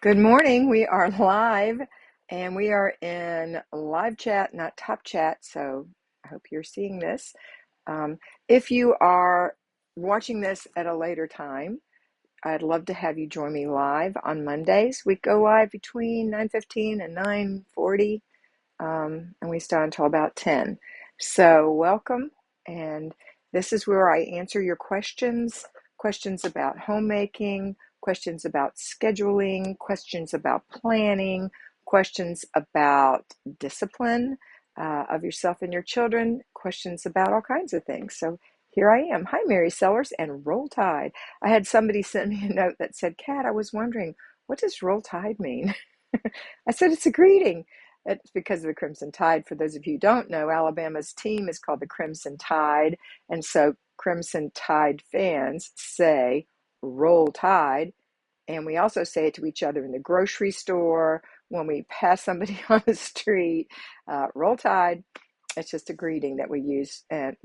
Good morning. We are live and we are in live chat, not top chat. So I hope you're seeing this. If you are watching this at a later time, I'd love to have you join me live on Mondays. We go live between 9:15 and 9:40, and we start until about 10. So welcome. And this is where I answer your questions about homemaking, questions about scheduling, questions about planning, questions about discipline of yourself and your children, questions about all kinds of things. So here I am. Hi, Mary Sellers and Roll Tide. I had somebody send me a note that said, Kat, I was wondering, what does Roll Tide mean? I said, it's a greeting. It's because of the Crimson Tide. For those of you who don't know, Alabama's team is called the Crimson Tide. And so Crimson Tide fans say, Roll Tide. And we also say it to each other in the grocery store, when we pass somebody on the street, Roll Tide. It's just a greeting that we use, and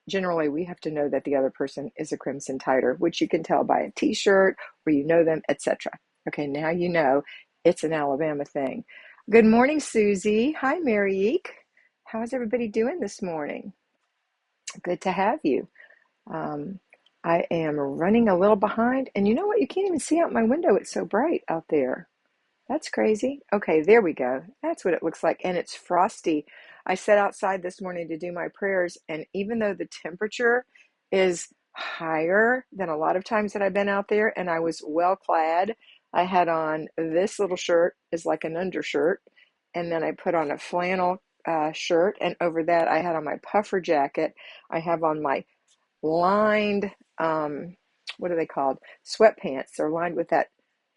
generally we have to know that the other person is a Crimson Tider, which you can tell by a t-shirt or you know them, etc. Okay, now you know it's an Alabama thing. Good morning, Susie. Hi, Mary Eek. How is everybody doing this morning? Good to have you. I am running a little behind, and you know what? You can't even see out my window. It's so bright out there. That's crazy. Okay, there we go. That's what it looks like. And it's frosty. I sat outside this morning to do my prayers, and even though the temperature is higher than a lot of times that I've been out there, and I was well clad, I had on this little shirt is like an undershirt, and then I put on a flannel shirt, and over that I had on my puffer jacket. I have on my lined, what are they called? Sweatpants. They're lined with that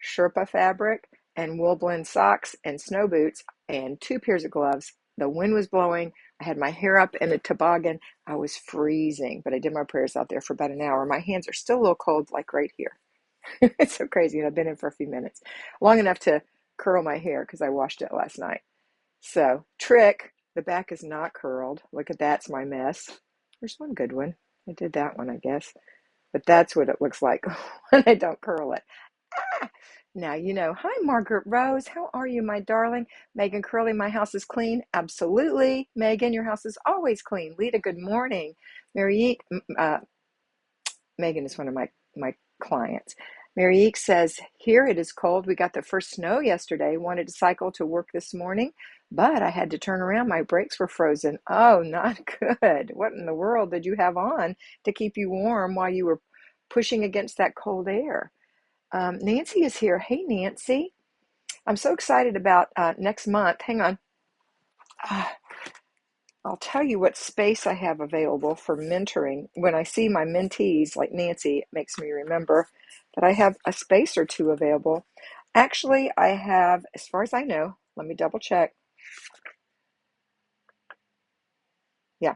Sherpa fabric, and wool blend socks and snow boots and 2 pairs of gloves. The wind was blowing. I had my hair up in a toboggan. I was freezing, but I did my prayers out there for about an hour. My hands are still a little cold, like right here. It's so crazy. And I've been in for a few minutes, long enough to curl my hair because I washed it last night. So, trick, the back is not curled. Look at that's my mess. There's one good one. I did that one, I guess. But that's what it looks like when I don't curl it. Ah! Now you know. Hi, Margaret Rose. How are you, my darling? Megan Curley, my house is clean. Absolutely. Megan, your house is always clean. Lita, good morning. Mary, Megan is one of my clients. Mary Eek says, here it is cold. We got the first snow yesterday. Wanted to cycle to work this morning, but I had to turn around. My brakes were frozen. Oh, not good. What in the world did you have on to keep you warm while you were pushing against that cold air? Nancy is here. Hey, Nancy. I'm so excited about next month. Hang on. I'll tell you what space I have available for mentoring. When I see my mentees like Nancy, it makes me remember that I have a space or two available. Actually, I have, as far as I know, let me double check. Yeah,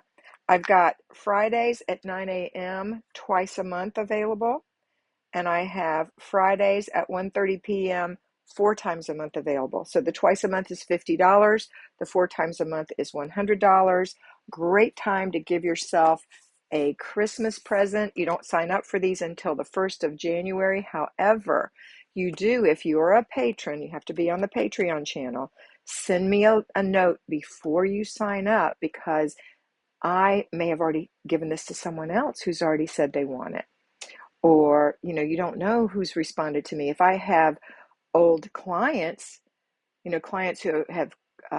I've got Fridays at 9 a.m. twice a month available, and I have Fridays at 1:30 p.m. 4 times a month available. So the twice a month is $50. The 4 times a month is $100. Great time to give yourself a Christmas present. You don't sign up for these until the 1st of January. However, you do, if you are a patron, you have to be on the Patreon channel. Send me a note before you sign up, because I may have already given this to someone else who's already said they want it. Or, you don't know who's responded to me. If I have old clients, clients who have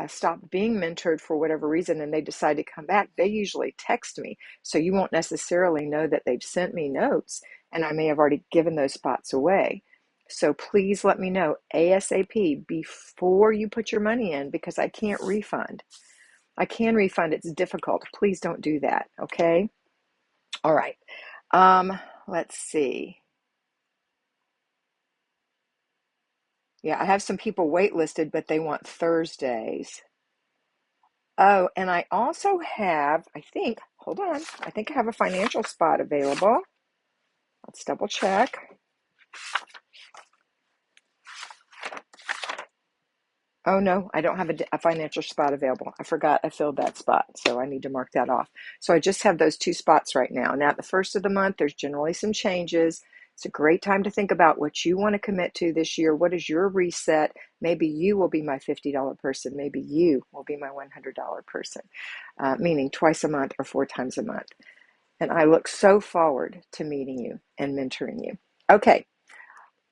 stopped being mentored for whatever reason and they decide to come back, they usually text me. So you won't necessarily know that they've sent me notes, and I may have already given those spots away. So please let me know ASAP before you put your money in, because I can't refund. I can refund. It's difficult. Please don't do that. Okay. All right. Let's see. Yeah, I have some people waitlisted, but they want Thursdays. Oh, and I also have, hold on, I think I have a financial spot available. Let's double check. Oh, no, I don't have a financial spot available. I forgot I filled that spot, so I need to mark that off. So I just have those 2 spots right now. Now, at the first of the month, there's generally some changes. It's a great time to think about what you want to commit to this year. What is your reset? Maybe you will be my $50 person. Maybe you will be my $100 person, meaning twice a month or 4 times a month. And I look so forward to meeting you and mentoring you. Okay.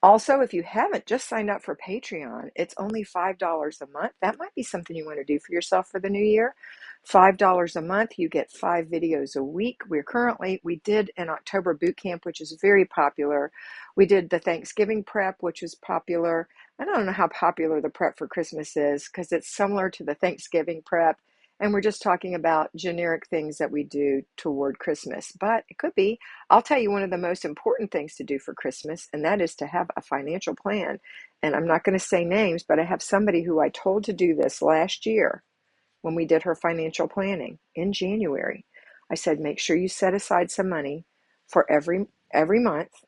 Also, if you haven't just signed up for Patreon, it's only $5 a month. That might be something you want to do for yourself for the new year. $5 a month, you get 5 videos a week. We did an October boot camp, which is very popular. We did the Thanksgiving prep, which was popular. I don't know how popular the prep for Christmas is because it's similar to the Thanksgiving prep. And we're just talking about generic things that we do toward Christmas, but it could be. I'll tell you one of the most important things to do for Christmas, and that is to have a financial plan. And I'm not going to say names, but I have somebody who I told to do this last year when we did her financial planning in January. I said, make sure you set aside some money for every month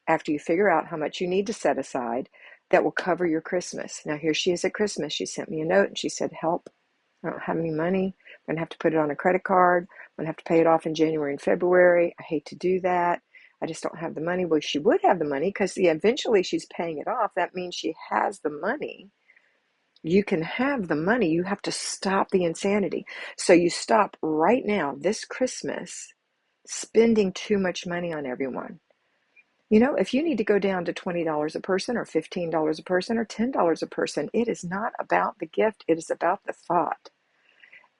after you figure out how much you need to set aside that will cover your Christmas. Now, here she is at Christmas. She sent me a note and she said, help. I don't have any money. I'm going to have to put it on a credit card. I'm going to have to pay it off in January and February. I hate to do that. I just don't have the money. Well, she would have the money because eventually she's paying it off. That means she has the money. You can have the money. You have to stop the insanity. So you stop right now, this Christmas, spending too much money on everyone. You know, if you need to go down to $20 a person or $15 a person or $10 a person, it is not about the gift. It is about the thought.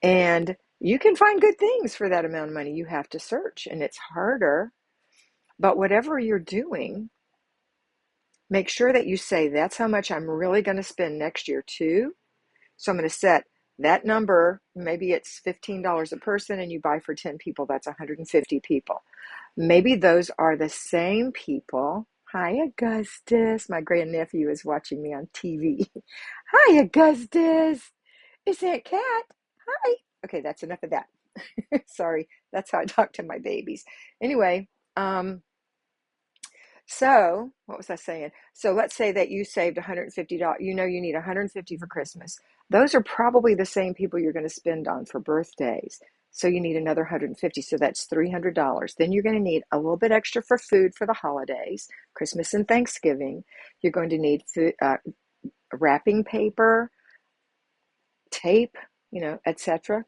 And you can find good things for that amount of money. You have to search, and it's harder. But whatever you're doing, make sure that you say, that's how much I'm really going to spend next year too. So I'm going to set that number. Maybe it's $15 a person and you buy for 10 people. That's 150 people. Maybe those are the same people. Hi, Augustus. My grandnephew is watching me on TV. Hi, Augustus. Is that Kat? Hi. Okay, that's enough of that. Sorry, that's how I talk to my babies. Anyway, so what was I saying? So let's say that you saved $150. You know you need $150 for Christmas. Those are probably the same people you're going to spend on for birthdays. So you need another $150. So that's $300. Then you're going to need a little bit extra for food for the holidays, Christmas and Thanksgiving. You're going to need food, wrapping paper, tape, etc.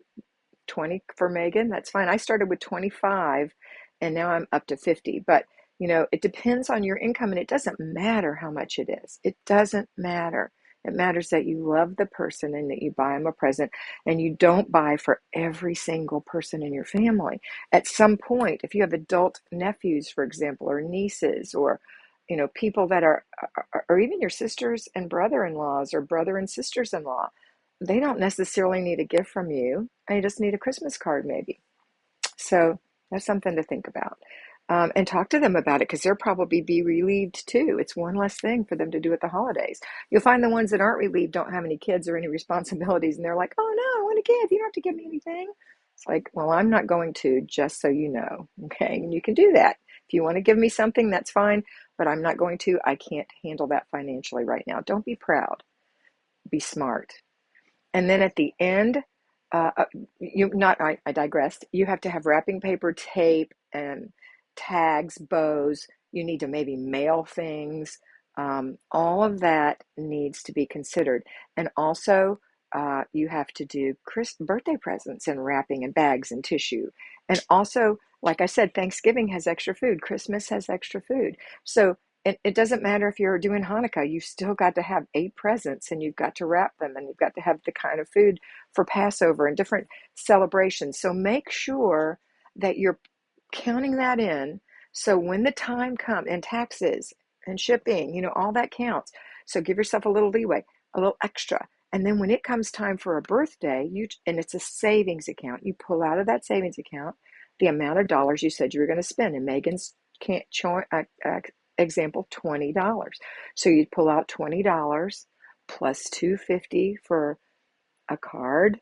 20 for Megan. That's fine. I started with 25 and now I'm up to 50. But, it depends on your income and it doesn't matter how much it is. It doesn't matter. It matters that you love the person and that you buy them a present and you don't buy for every single person in your family. At some point, if you have adult nephews, for example, or nieces or, people that are, or even your sisters and brother-in-laws or brother and sisters-in-law, they don't necessarily need a gift from you. They just need a Christmas card maybe. So that's something to think about. And talk to them about it because they'll probably be relieved too. It's one less thing for them to do at the holidays. You'll find the ones that aren't relieved don't have any kids or any responsibilities and they're like, oh no, I want to give. You don't have to give me anything. It's like, well, I'm not going to, just so you know. Okay. And you can do that. If you want to give me something, that's fine, but I'm not going to. I can't handle that financially right now. Don't be proud. Be smart. And then at the end, I digressed. You have to have wrapping paper, tape, and tags, bows. You need to maybe mail things. All of that needs to be considered. And also, you have to do birthday presents and wrapping and bags and tissue. And also, like I said, Thanksgiving has extra food. Christmas has extra food. So it doesn't matter if you're doing Hanukkah, you still got to have 8 presents and you've got to wrap them and you've got to have the kind of food for Passover and different celebrations. So make sure that you're counting that in. So when the time comes, and taxes and shipping, all that counts. So give yourself a little leeway, a little extra. And then when it comes time for a birthday, and it's a savings account, you pull out of that savings account the amount of dollars you said you were going to spend. And Megan's example, $20. So you'd pull out $20 plus $2.50 for a card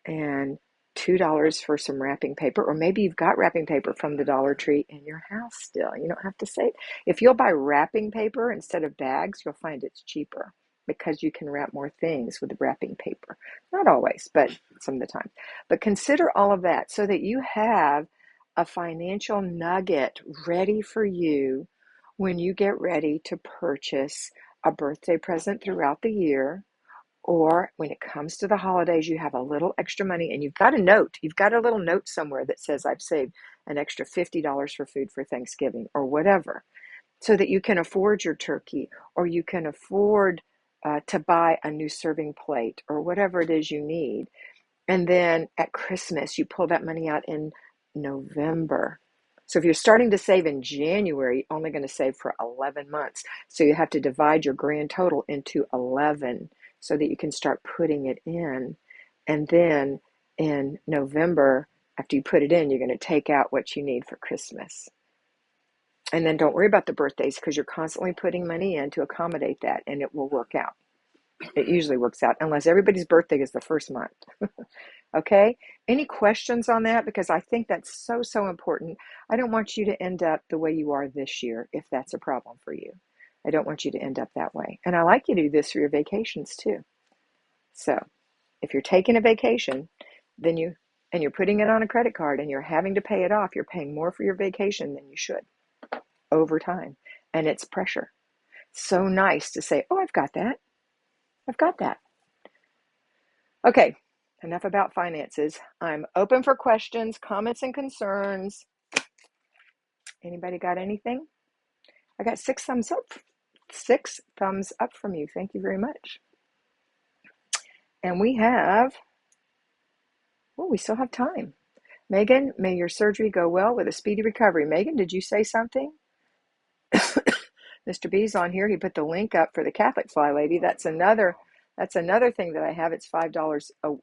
and $2 for some wrapping paper, or maybe you've got wrapping paper from the Dollar Tree in your house still. You don't have to save. If you'll buy wrapping paper instead of bags, you'll find it's cheaper because you can wrap more things with the wrapping paper. Not always, but some of the time. But consider all of that so that you have a financial nugget ready for you when you get ready to purchase a birthday present throughout the year, or when it comes to the holidays, you have a little extra money and you've got a note, you've got a little note somewhere that says, I've saved an extra $50 for food for Thanksgiving or whatever, so that you can afford your turkey, or you can afford to buy a new serving plate or whatever it is you need. And then at Christmas, you pull that money out in November. So if you're starting to save in January, you're only going to save for 11 months. So you have to divide your grand total into 11 so that you can start putting it in. And then in November, after you put it in, you're going to take out what you need for Christmas. And then don't worry about the birthdays, because you're constantly putting money in to accommodate that, and it will work out. It usually works out, unless everybody's birthday is the first month. Okay? Any questions on that? Because I think that's so, so important. I don't want you to end up the way you are this year, if that's a problem for you. I don't want you to end up that way. And I like you to do this for your vacations too. So if you're taking a vacation, then you're putting it on a credit card and you're having to pay it off, you're paying more for your vacation than you should over time. And it's pressure. So nice to say, oh, I've got that. I've got that. Okay, enough about finances. I'm open for questions, comments, and concerns. Anybody got anything? I got 6 thumbs up. 6 thumbs up from you. Thank you very much. And we still have time. Megan, may your surgery go well with a speedy recovery. Megan, did you say something? Mr. B's on here. He put the link up for the Catholic Flylady. That's another thing that I have. It's $5 a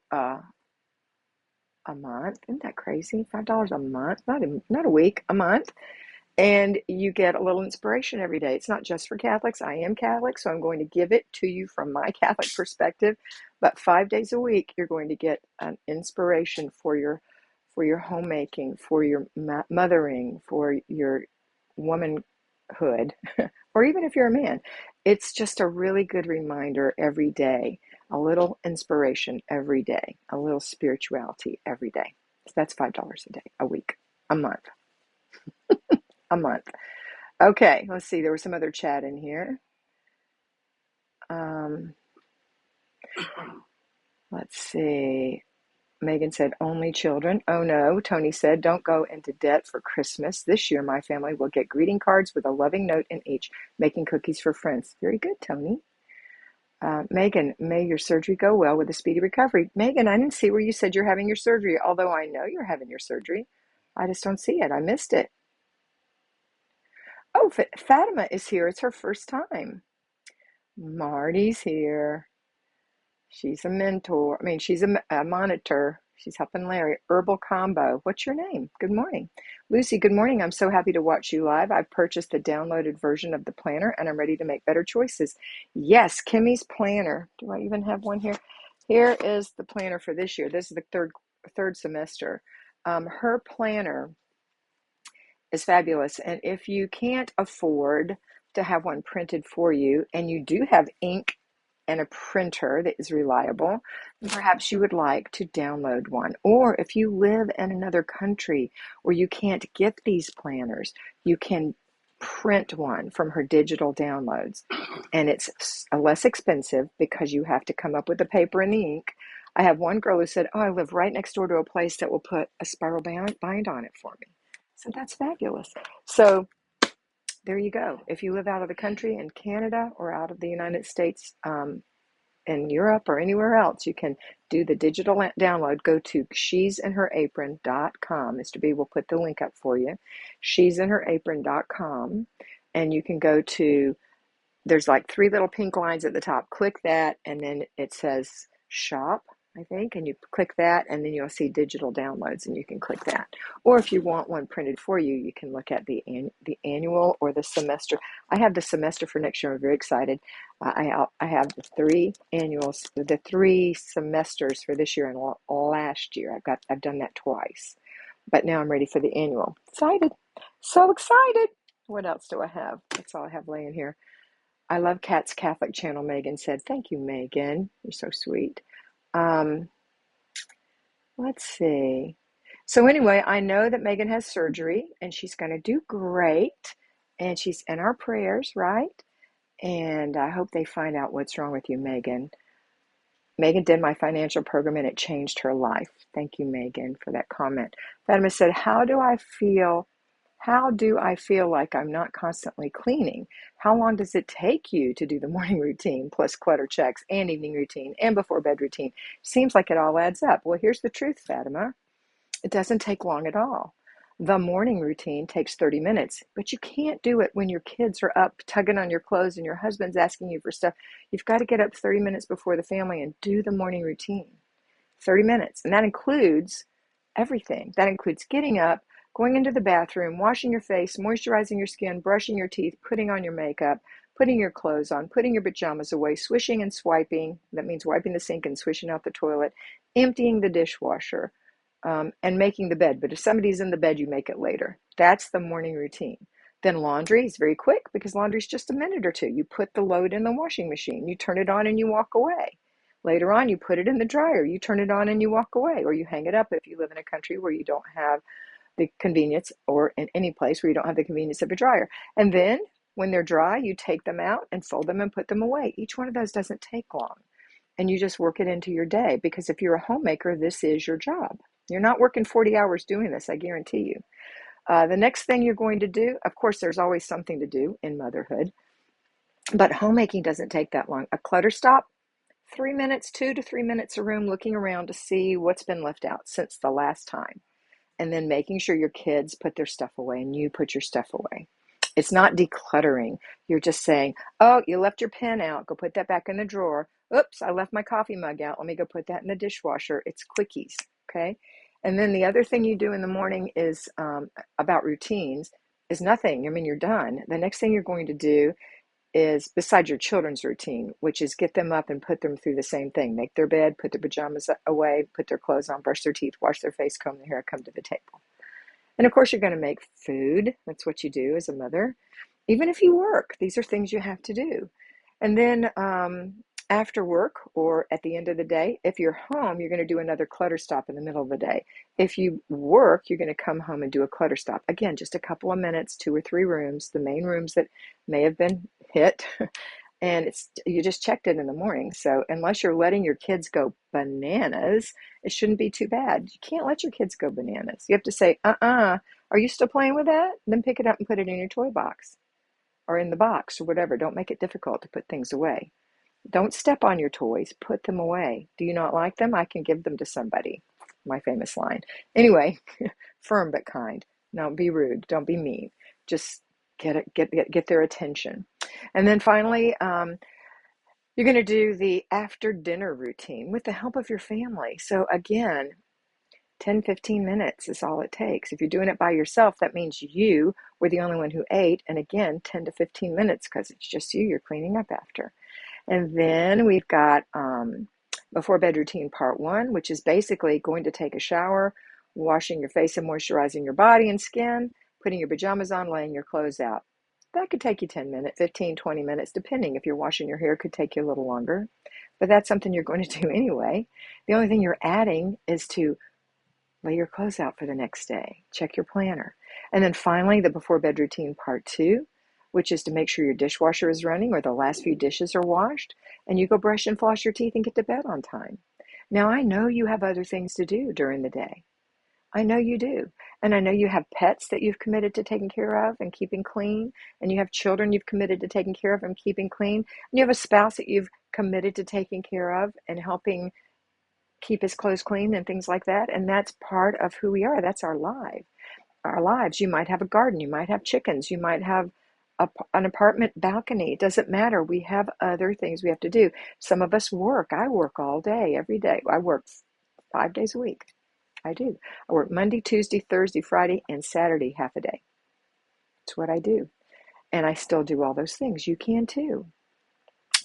month. Isn't that crazy? $5 a month, not a week, a month. And you get a little inspiration every day. It's not just for Catholics. I am Catholic, so I'm going to give it to you from my Catholic perspective. But 5 days a week, you're going to get an inspiration for your homemaking, for your mothering, for your womanhood, or even if you're a man. It's just a really good reminder every day, a little inspiration every day, a little spirituality every day. So that's $5 a day, a week, a month, a month. Okay, let's see. There was some other chat in here. Let's see. Megan said, only children. Oh no. Tony said, don't go into debt for Christmas. This year, my family will get greeting cards with a loving note in each, making cookies for friends. Very good, Tony. Megan, may your surgery go well with a speedy recovery. Megan, I didn't see where you said you're having your surgery, although I know you're having your surgery. I just don't see it. I missed it. Oh, Fatima is here. It's her first time. Marty's here. She's a mentor. I mean, she's a monitor. She's helping Larry. Herbal Combo. What's your name? Good morning. Lucy, good morning. I'm so happy to watch you live. I've purchased the downloaded version of the planner and I'm ready to make better choices. Yes, Kimmy's planner. Do I even have one here? Here is the planner for this year. This is the third semester. Her planner is fabulous. And if you can't afford to have one printed for you and you do have ink and a printer that is reliable, perhaps you would like to download one. Or if you live in another country where you can't get these planners, you can print one from her digital downloads. And it's less expensive because you have to come up with the paper and the ink. I have one girl who said, oh, I live right next door to a place that will put a spiral bind on it for me. So that's fabulous. So there you go. If you live out of the country in Canada or out of the United States, in Europe or anywhere else, you can do the digital download. Go to she'sandherapron.com. Mr. B will put the link up for you. she'sandherapron.com. And you can go to, there's like 3 little pink lines at the top. Click that, and then it says shop, I think, and you click that, and then you'll see digital downloads, and you can click that. Or if you want one printed for you, you can look at the annual or the semester. I have the semester for next year. I'm very excited. I have the 3 annuals, the 3 semesters for this year and last year. I've done that twice, but now I'm ready for the annual. Excited, so excited. What else do I have? That's all I have laying here. I love Kat's Catholic channel, Megan said. Thank you, Megan. You're so sweet. Let's see. So anyway, I know that Megan has surgery and she's going to do great. and she's in our prayers, right? And I hope they find out what's wrong with you, Megan. Megan did my financial program and it changed her life. Thank you, Megan, for that comment. Fatima said, how do I feel? How do I feel like I'm not constantly cleaning? How long does it take you to do the morning routine plus clutter checks and evening routine and before bed routine? Seems like it all adds up. Well, here's the truth, Fatima. It doesn't take long at all. The morning routine takes 30 minutes, but you can't do it when your kids are up tugging on your clothes and your husband's asking you for stuff. You've got to get up 30 minutes before the family and do the morning routine. 30 minutes. And that includes everything. That includes getting up, going into the bathroom, washing your face, moisturizing your skin, brushing your teeth, putting on your makeup, putting your clothes on, putting your pajamas away, swishing and swiping. That means wiping the sink and swishing out the toilet, emptying the dishwasher, and making the bed. But if somebody's in the bed, you make it later. That's the morning routine. Then laundry is very quick because laundry is just a minute or two. You put the load in the washing machine, you turn it on and you walk away. Later on, you put it in the dryer, you turn it on and you walk away, or you hang it up if you live in a country where you don't have the convenience, or in any place where you don't have the convenience of a dryer. And then when they're dry, you take them out and fold them and put them away. Each one of those doesn't take long. And you just work it into your day, because if you're a homemaker, this is your job. You're not working 40 hours doing this, I guarantee you. The next thing you're going to do, of course, there's always something to do in motherhood, but homemaking doesn't take that long. A clutter stop, 3 minutes, 2 to 3 minutes a room, looking around to see what's been left out since the last time. And then making sure your kids put their stuff away and you put your stuff away. It's not decluttering. You're just saying, oh, you left your pen out. Go put that back in the drawer. Oops, I left my coffee mug out. Let me go put that in the dishwasher. It's quickies, okay? And then the other thing you do in the morning is about routines is nothing. I mean, you're done. The next thing you're going to do is, besides your children's routine, which is get them up and put them through the same thing. Make their bed, put their pajamas away, put their clothes on, brush their teeth, wash their face, comb their hair, come to the table. And of course, you're going to make food. That's what you do as a mother. Even if you work, these are things you have to do. And then after work or at the end of the day, if you're home, you're going to do another clutter stop in the middle of the day. If you work, you're going to come home and do a clutter stop. Again, just a couple of minutes, 2 or 3 rooms, the main rooms that may have been hit. And you just checked it in the morning. So unless you're letting your kids go bananas, it shouldn't be too bad. You can't let your kids go bananas. You have to say, are you still playing with that? Then pick it up and put it in your toy box or in the box or whatever. Don't make it difficult to put things away. Don't step on your toys. Put them away. Do you not like them? I can give them to somebody. My famous line. Anyway, firm but kind. Don't be rude. Don't be mean. Just get their attention. And then finally, you're going to do the after dinner routine with the help of your family. So again, 10-15 minutes is all it takes. If you're doing it by yourself, that means you were the only one who ate. And again, 10 to 15 minutes because it's just you're cleaning up after. And then we've got before bed routine part 1, which is basically going to take a shower, washing your face and moisturizing your body and skin, putting your pajamas on, laying your clothes out. That could take you 10 minutes, 15, 20 minutes, depending. If you're washing your hair, it could take you a little longer. But that's something you're going to do anyway. The only thing you're adding is to lay your clothes out for the next day. Check your planner. And then finally, the before bed routine part 2, which is to make sure your dishwasher is running or the last few dishes are washed, and you go brush and floss your teeth and get to bed on time. Now, I know you have other things to do during the day. I know you do. And I know you have pets that you've committed to taking care of and keeping clean. And you have children you've committed to taking care of and keeping clean. And you have a spouse that you've committed to taking care of and helping keep his clothes clean and things like that. And that's part of who we are. That's our life. Our lives. You might have a garden. You might have chickens. You might have an apartment balcony. It doesn't matter. We have other things we have to do. Some of us work. I work all day, every day. I work 5 days a week. I do. I work Monday, Tuesday, Thursday, Friday, and Saturday half a day. That's what I do. And I still do all those things. You can too.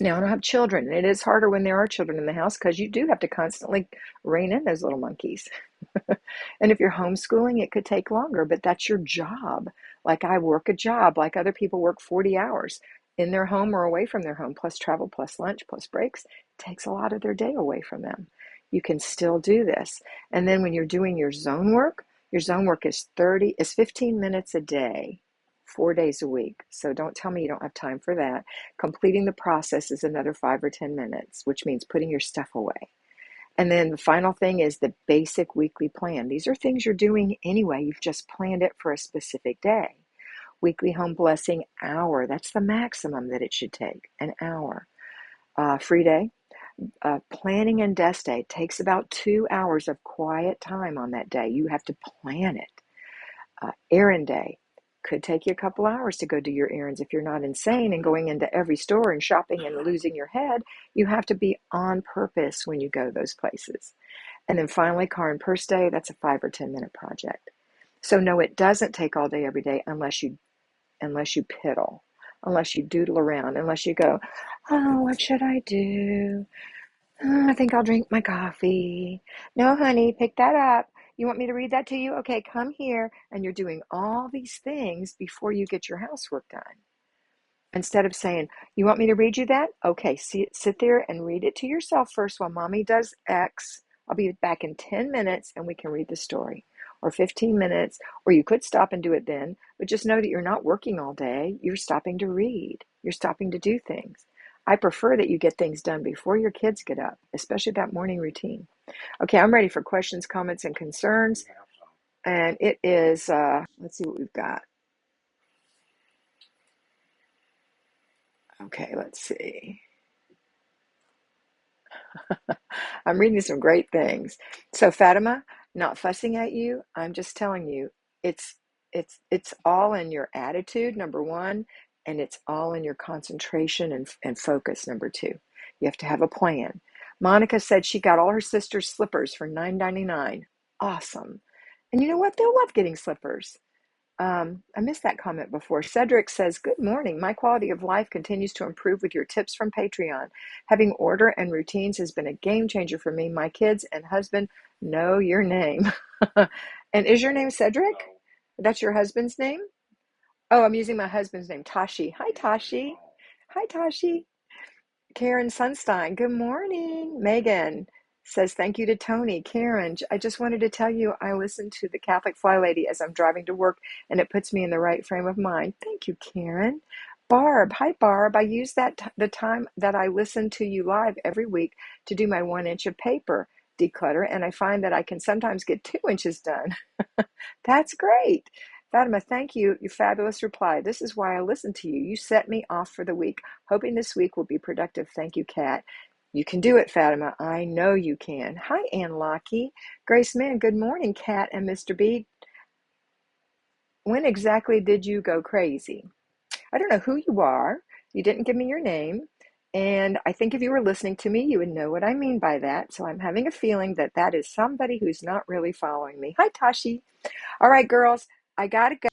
Now, I don't have children. And it is harder when there are children in the house because you do have to constantly rein in those little monkeys. And if you're homeschooling, it could take longer, but that's your job. Like I work a job, like other people work 40 hours in their home or away from their home, plus travel, plus lunch, plus breaks. It takes a lot of their day away from them. You can still do this. And then when you're doing your zone work is 15 minutes a day. 4 days a week. So don't tell me you don't have time for that. Completing the process is another 5 or 10 minutes, which means putting your stuff away. And then the final thing is the basic weekly plan. These are things you're doing anyway. You've just planned it for a specific day. Weekly home blessing hour. That's the maximum that it should take, an hour. Free day. Planning and desk day takes about 2 hours of quiet time on that day. You have to plan it. Errand day could take you a couple hours to go do your errands. If you're not insane and going into every store and shopping and losing your head, you have to be on purpose when you go those places. And then finally, car and purse day, that's a 5 or 10 minute project. So no, it doesn't take all day every day unless you piddle, unless you doodle around, unless you go, oh, what should I do? Oh, I think I'll drink my coffee. No, honey, pick that up. You want me to read that to you? Okay, come here. And you're doing all these things before you get your housework done. Instead of saying, you want me to read you that? Okay, sit there and read it to yourself first while mommy does X. I'll be back in 10 minutes and we can read the story. Or 15 minutes, or you could stop and do it then, but just know that you're not working all day. You're stopping to read. You're stopping to do things. I prefer that you get things done before your kids get up, especially that morning routine. Okay, I'm ready for questions, comments, and concerns. And it is, let's see what we've got. Okay, let's see. I'm reading some great things. So Fatima, not fussing at you. I'm just telling you, it's it's all in your attitude, number one, and it's all in your concentration and focus, number two. You have to have a plan. Monica said she got all her sister's slippers for $9.99. Awesome. And you know what? They'll love getting slippers. I missed that comment before. Cedric says, good morning. My quality of life continues to improve with your tips from Patreon. Having order and routines has been a game changer for me. My kids and husband know your name. And is your name Cedric? That's your husband's name? Oh, I'm using my husband's name, Tashi. Hi, Tashi. Hi, Tashi. Karen Sunstein, good morning. Megan says, thank you to Tony. Karen, I just wanted to tell you I listen to the Catholic Flylady as I'm driving to work, and it puts me in the right frame of mind. Thank you, Karen. Barb, hi, Barb. I use the time that I listen to you live every week to do my 1 inch of paper declutter, and I find that I can sometimes get 2 inches done. That's great. Fatima, thank you. Your fabulous reply. This is why I listen to you. You set me off for the week. Hoping this week will be productive. Thank you, Kat. You can do it, Fatima. I know you can. Hi, Ann Lockie. Grace Mann, good morning, Kat and Mr. B. When exactly did you go crazy? I don't know who you are. You didn't give me your name. And I think if you were listening to me, you would know what I mean by that. So I'm having a feeling that that is somebody who's not really following me. Hi, Tashi. All right, girls, I got to go.